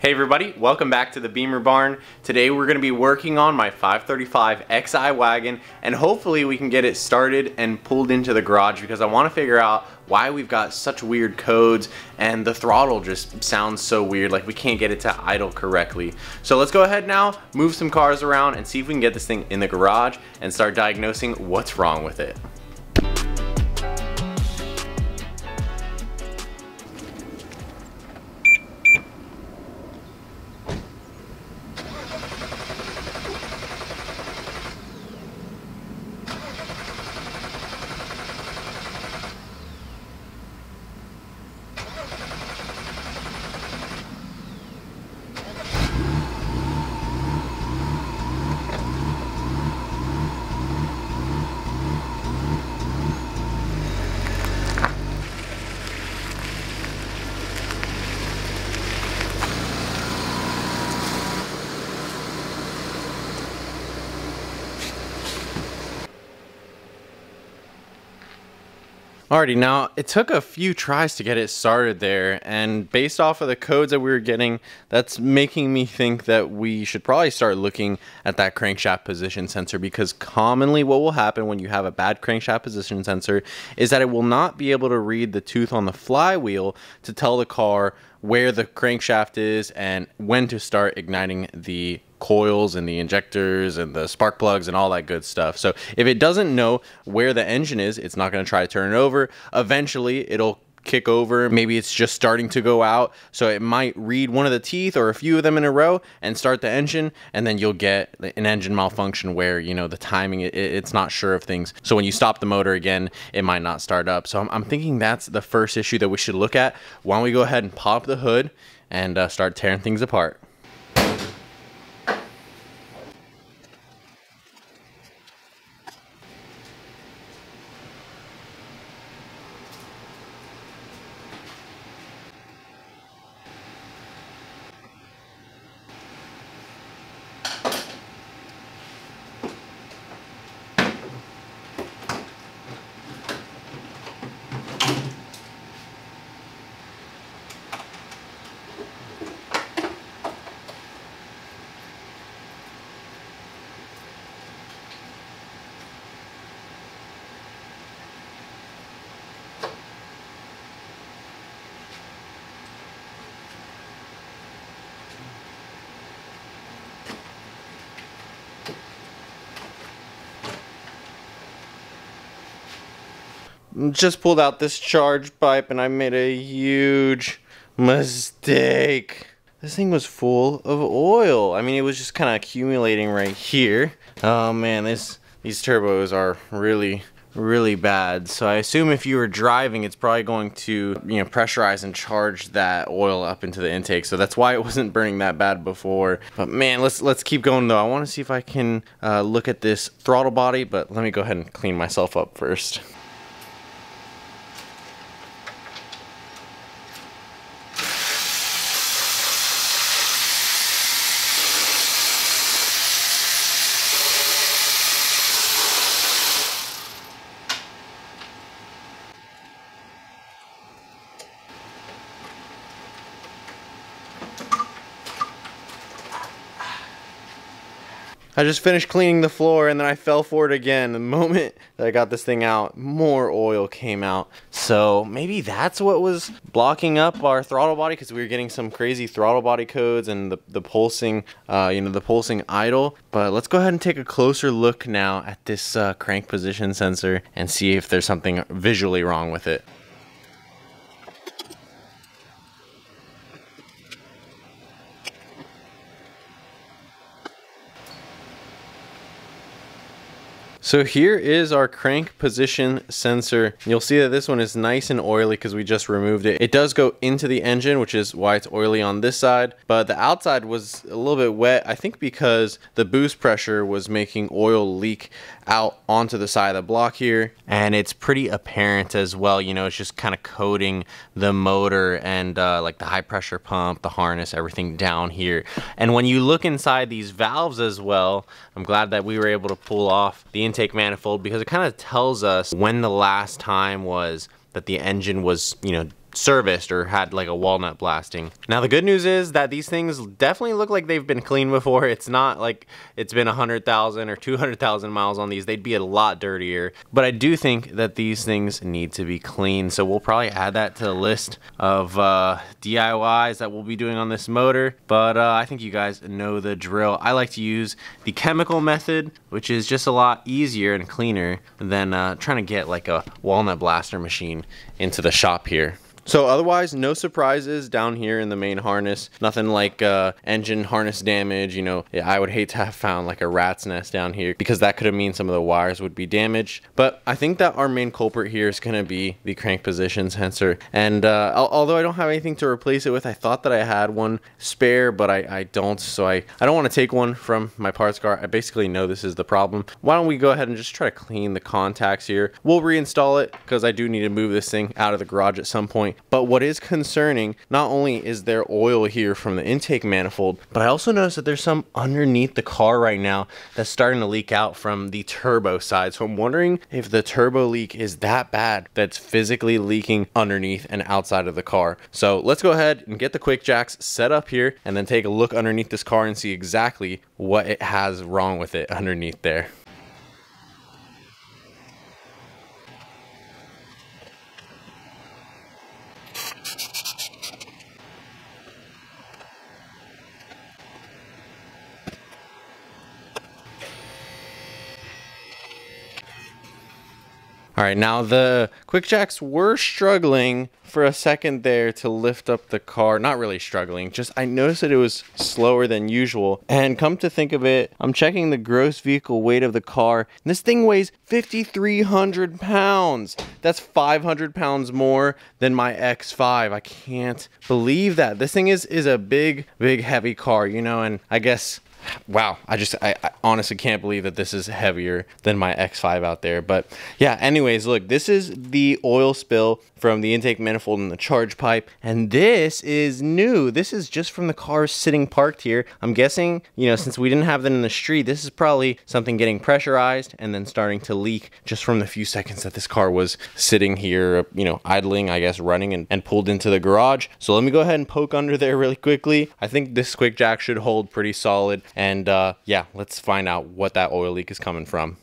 Hey everybody, welcome back to the Bimmer barn. Today we're going to be working on my 535 XI wagon, and hopefully we can get it started and pulled into the garage because I want to figure out why we've got such weird codes and the throttle just sounds so weird, like we can't get it to idle correctly. So let's go ahead now, move some cars around and see if we can get this thing in the garage and start diagnosing what's wrong with it. Alrighty, now it took a few tries to get it started there, and based off of the codes that we were getting, that's making me think that we should probably start looking at that crankshaft position sensor, because commonly what will happen when you have a bad crankshaft position sensor is that it will not be able to read the tooth on the flywheel to tell the car where the crankshaft is and when to start igniting the coils and the injectors and the spark plugs and all that good stuff. So if it doesn't know where the engine is, it's not going to try to turn it over. Eventually it'll kick over. Maybe it's just starting to go out, so it might read one of the teeth or a few of them in a row and start the engine, and then you'll get an engine malfunction where, you know, the timing, it's not sure of things. So when you stop the motor again, it might not start up. So I'm thinking that's the first issue that we should look at. Why don't we go ahead and pop the hood and start tearing things apart. Just pulled out this charge pipe and I made a huge mistake. This thing was full of oil. I mean, it was just kind of accumulating right here. Oh man, these turbos are really bad. So I assume if you were driving, it's probably going to, you know, pressurize and charge that oil up into the intake. So that's why it wasn't burning that bad before. But man, let's keep going though. I want to see if I can look at this throttle body, but let me go ahead and clean myself up first. I just finished cleaning the floor and then I fell for it again. The moment that I got this thing out, more oil came out. So maybe that's what was blocking up our throttle body, because we were getting some crazy throttle body codes and the pulsing, the pulsing idle. But let's go ahead and take a closer look now at this crank position sensor and see if there's something visually wrong with it. So here is our crank position sensor. You'll see that this one is nice and oily because we just removed it. It does go into the engine, which is why it's oily on this side, but the outside was a little bit wet, I think because the boost pressure was making oil leak out onto the side of the block here, and it's pretty apparent as well. You know, it's just kind of coating the motor and like the high pressure pump, the harness, everything down here. And when you look inside these valves as well, I'm glad that we were able to pull off the intake manifold, because it kind of tells us when the last time was that the engine was, you know, serviced or had like a walnut blasting. Now the good news is that these things definitely look like they've been cleaned before. It's not like it's been 100,000 or 200,000 miles on these. They'd be a lot dirtier, but I do think that these things need to be cleaned, so we'll probably add that to the list of DIYs that we'll be doing on this motor. But I think you guys know the drill. I like to use the chemical method, which is just a lot easier and cleaner than trying to get like a walnut blaster machine into the shop here. So otherwise, no surprises down here in the main harness. Nothing like engine harness damage. You know, I would hate to have found like a rat's nest down here, because that could have mean some of the wires would be damaged. But I think that our main culprit here is going to be the crank position sensor. And although I don't have anything to replace it with, I thought that I had one spare, but I don't. So I don't want to take one from my parts car. I basically know this is the problem. Why don't we go ahead and just try to clean the contacts here. We'll reinstall it, because I do need to move this thing out of the garage at some point. But what is concerning, not only is there oil here from the intake manifold, but I also noticed that there's some underneath the car right now that's starting to leak out from the turbo side. So I'm wondering if the turbo leak is that bad that's physically leaking underneath and outside of the car. So let's go ahead and get the quick jacks set up here and then take a look underneath this car and see exactly what it has wrong with it underneath there. All right, now the quick jacks were struggling for a second there to lift up the car. Not really struggling, just I noticed that it was slower than usual. And come to think of it, I'm checking the gross vehicle weight of the car, and this thing weighs 5,300 pounds. That's 500 pounds more than my X5. I can't believe that. This thing is a big, heavy car, you know, and I guess, wow, I honestly can't believe that this is heavier than my X5 out there. But yeah, anyways, look, this is the oil spill from the intake manifold and the charge pipe, and this is new. This is just from the car sitting parked here. I'm guessing, you know, since we didn't have them in the street, this is probably something getting pressurized and then starting to leak just from the few seconds that this car was sitting here, you know, idling, I guess, running and pulled into the garage. So let me go ahead and poke under there really quickly. I think this quick jack should hold pretty solid. And yeah, let's find out what that oil leak is coming from.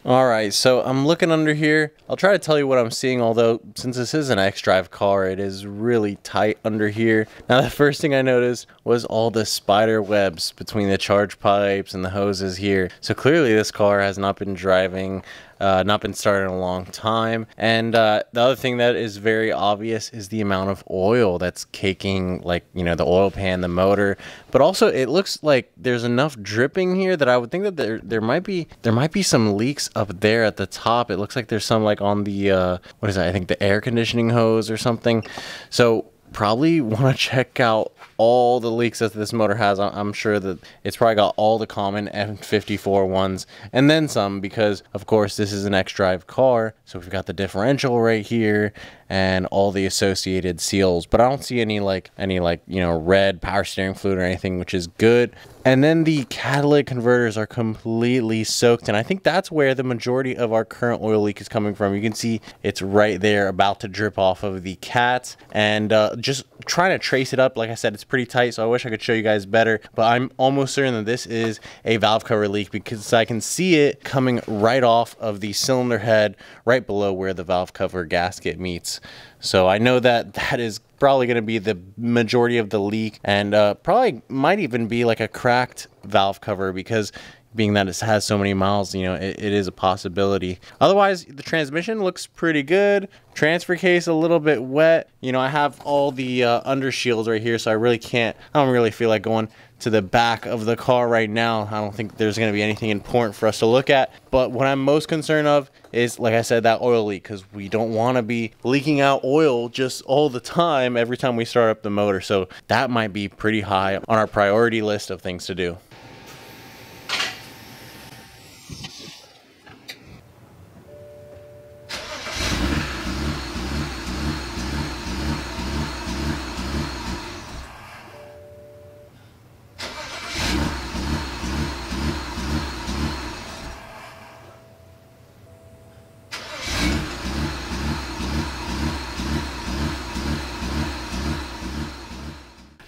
Alright, so I'm looking under here. I'll try to tell you what I'm seeing, although since this is an X-Drive car, it is really tight under here. Now the first thing I noticed was all the spider webs between the charge pipes and the hoses here. So clearly this car has not been driving, not been started in a long time. And the other thing that is very obvious is the amount of oil that's caking, like, you know, the oil pan, the motor. But also it looks like there's enough dripping here that I would think that there might be some leaks up there at the top. It looks like there's some like on the what is that? I think the air conditioning hose or something. So probably want to check out all the leaks that this motor has. I'm sure that it's probably got all the common N54 ones and then some, because of course this is an X-Drive car. So we've got the differential right here and all the associated seals, but I don't see any like, you know, red power steering fluid or anything, which is good. And then the catalytic converters are completely soaked, and I think that's where the majority of our current oil leak is coming from. You can see it's right there about to drip off of the cats, and just trying to trace it up. Like I said, it's pretty tight, so I wish I could show you guys better, but I'm almost certain that this is a valve cover leak, because I can see it coming right off of the cylinder head right below where the valve cover gasket meets. So I know that that is probably going to be the majority of the leak, and probably might even be like a cracked valve cover, because being that it has so many miles, you know, it is a possibility. Otherwise, the transmission looks pretty good. Transfer case a little bit wet. You know, I have all the under shields right here, so I don't really feel like going to the back of the car right now. I don't think there's going to be anything important for us to look at. But what I'm most concerned of is, like I said, that oil leak, because we don't want to be leaking out oil just all the time every time we start up the motor. So that might be pretty high on our priority list of things to do.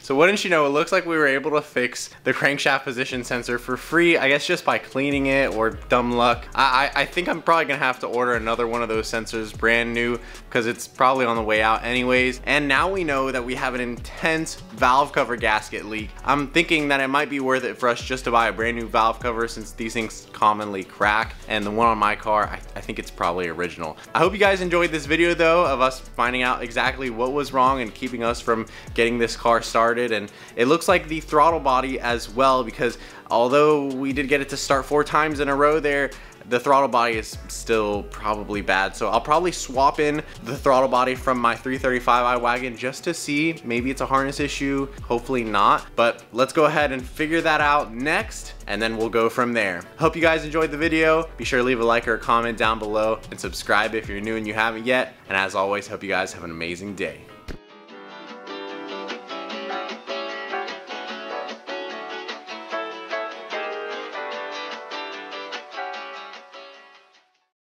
So wouldn't you know, it looks like we were able to fix the crankshaft position sensor for free, I guess just by cleaning it or dumb luck. I think I'm probably gonna have to order another one of those sensors brand new because it's probably on the way out anyways. And now we know that we have an intense valve cover gasket leak. I'm thinking that it might be worth it for us just to buy a brand new valve cover since these things commonly crack, and the one on my car, I think it's probably original. I hope you guys enjoyed this video though, of us finding out exactly what was wrong and keeping us from getting this car started. And it looks like the throttle body as well, because although we did get it to start 4 times in a row there, the throttle body is still probably bad. So I'll probably swap in the throttle body from my 335i wagon just to see. Maybe it's a harness issue, hopefully not. But let's go ahead and figure that out next, and then we'll go from there. Hope you guys enjoyed the video. Be sure to leave a like or a comment down below and subscribe if you're new and you haven't yet. And as always, hope you guys have an amazing day.